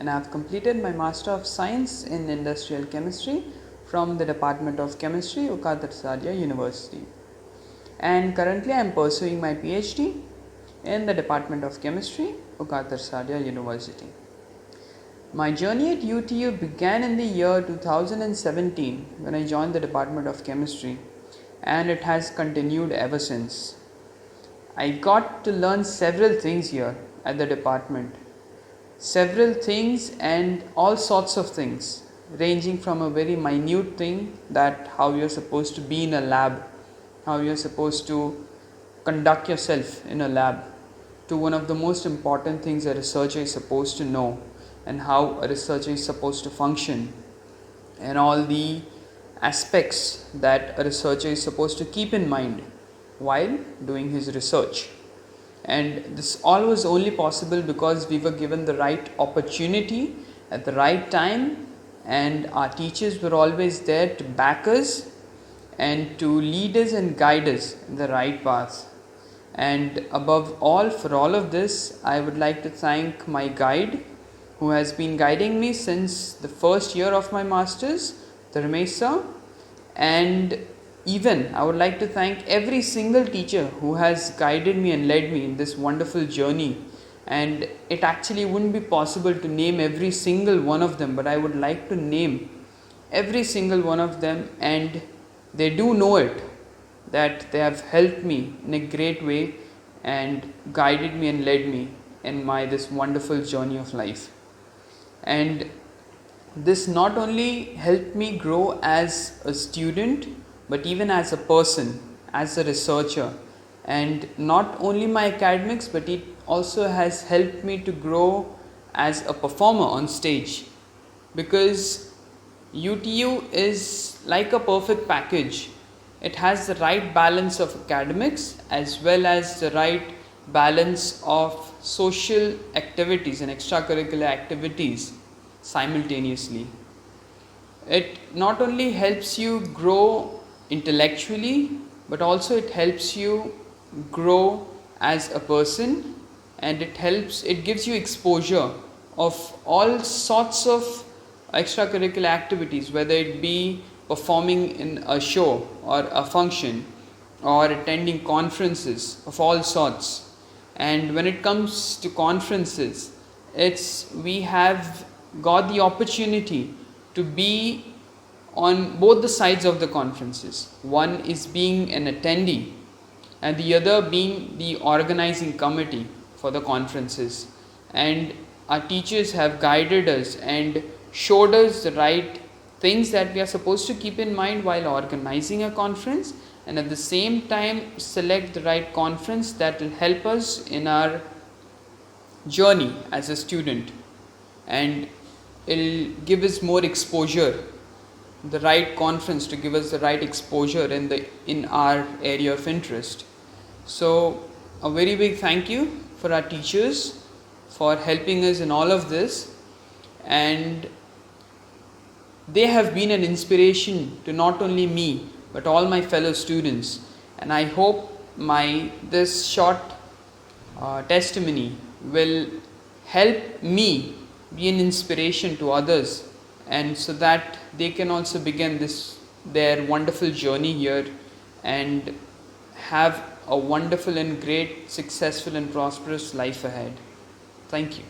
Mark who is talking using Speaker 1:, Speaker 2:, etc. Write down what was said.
Speaker 1: and I have completed my Master of Science in Industrial Chemistry from the Department of Chemistry, Ukkatarsadya University. And currently I am pursuing my PhD in the Department of Chemistry, Ukkatarsadya University. My journey at UTU began in the year 2017 when I joined the Department of Chemistry, and it has continued ever since. I got to learn several things here at the department. Several things and all sorts of things, ranging from a very minute thing, that how you're supposed to be in a lab, how you're supposed to conduct yourself in a lab, to one of the most important things a researcher is supposed to know, and how a researcher is supposed to function, and all the aspects that a researcher is supposed to keep in mind while doing his research. And this all was only possible because we were given the right opportunity at the right time, and our teachers were always there to back us and to lead us and guide us in the right path. And above all, for all of this, I would like to thank my guide, who has been guiding me since the first year of my masters, Dharmesh sir. And even I would like to thank every single teacher who has guided me and led me in this wonderful journey. And it actually wouldn't be possible to name every single one of them, but I would like to name every single one of them, and they do know it, that they have helped me in a great way and guided me and led me in my this wonderful journey of life. And this not only helped me grow as a student, but even as a person, as a researcher. And not only my academics, but it also has helped me to grow as a performer on stage, because UTU is like a perfect package. It has the right balance of academics as well as the right balance of social activities and extracurricular activities simultaneously. It not only helps you grow intellectually, but also it helps you grow as a person, and it gives you exposure of all sorts of extracurricular activities, whether it be performing in a show or a function, or attending conferences of all sorts. And when it comes to conferences, we have got the opportunity to be on both the sides of the conferences. One is being an attendee, and the other being the organizing committee for the conferences. And our teachers have guided us and showed us the right things that we are supposed to keep in mind while organizing a conference, and at the same time select the right conference that will help us in our journey as a student, and it'll give us more exposure, the right conference to give us the right exposure in our area of interest. So a very big thank you for our teachers for helping us in all of this, and they have been an inspiration to not only me but all my fellow students. And I hope this short testimony will help me be an inspiration to others, and so that they can also begin their wonderful journey here and have a wonderful and great, successful and prosperous life ahead. Thank you.